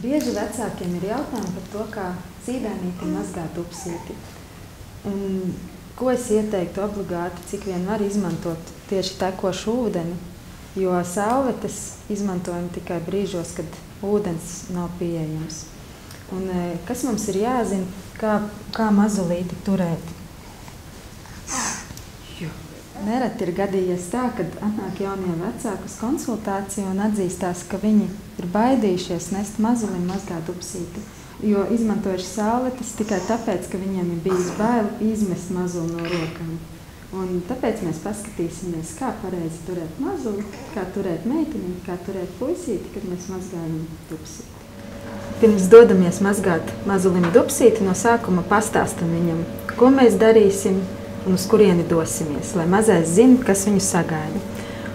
Bieži vecākiem ir jautājumi par to, kā zīdainīti mazgāt upsīti. Un ko es ieteiktu obligāti, cik vien var izmantot tieši tekošu ūdeni, jo salvetes izmantojam tikai brīžos, kad ūdens nav pieejams. Un kas mums ir jāzina, kā mazulīti turēt? Nereti ir gadījies tā, kad atnāk jaunie vecāki uz konsultāciju un atzīstās, ka viņi ir baidījušies nest mazulim mazgāt upsīti, jo izmantojuši salvetes tikai tāpēc, ka viņiem ir bijis bail izmest mazuli no rokām. Un tāpēc mēs paskatīsimies, kā pareizi turēt mazuli, kā turēt meiteni, kā turēt puisīti, kad mēs mazgājam dupsīti. Pirms dodamies mazgāt mazulim dupsīti, no sākuma pastāstam viņam, ko mēs darīsim un uz kurieni dosimies, lai mazais zina, kas viņu sagaida.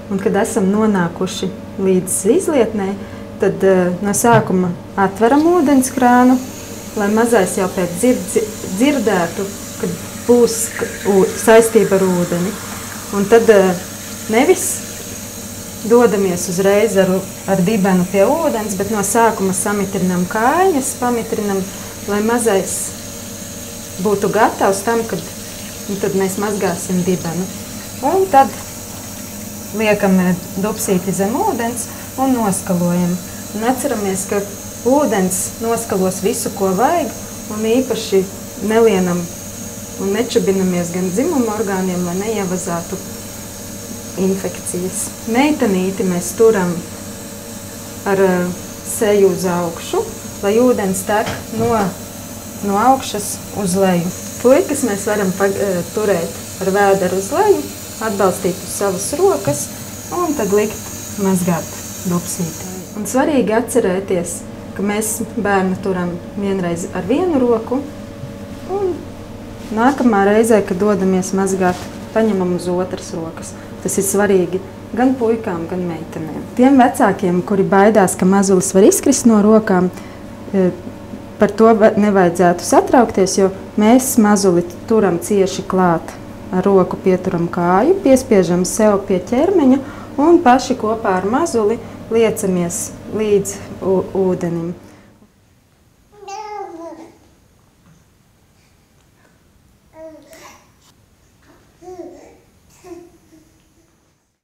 Un, kad esam nonākuši līdz izlietnei, tad no sākuma atveram ūdens krānu, lai mazais jau pēc dzirdētu, kad būs saistība ar ūdeni. Un tad nevis dodamies uzreiz ar dibenu pie ūdens, bet no sākuma samitrinam kājas, pamitrinam, lai mazais būtu gatavs tam, kad tad mēs mazgāsim dibenu. Un tad liekam dupsīti zem ūdens un noskalojam. Un atceramies, ka ūdens noskalos visu, ko vajag, un īpaši nelienam un nečubinamies gan dzimuma orgāniem, lai neievazātu infekcijas. Meitenīti mēs turam ar seju uz augšu, lai ūdens tek no augšas uz leju. Puikas mēs varam turēt ar vēderu uz leju, atbalstīt uz savas rokas un tad likt mazgāt dupsīti. Un svarīgi atcerēties, ka mēs bērnu turam vienreiz ar vienu roku un nākamā reizē, kad dodamies mazgāt, paņemam uz otras rokas. Tas ir svarīgi gan puikām, gan meitenēm. Tiem vecākiem, kuri baidās, ka mazulis var izkrist no rokām, par to nevajadzētu satraukties, jo mēs mazuli turam cieši klāt. Ar roku pieturam kāju, piespiežam sev pie ķermeņa un paši kopā ar mazuli liecamies līdz ūdenim.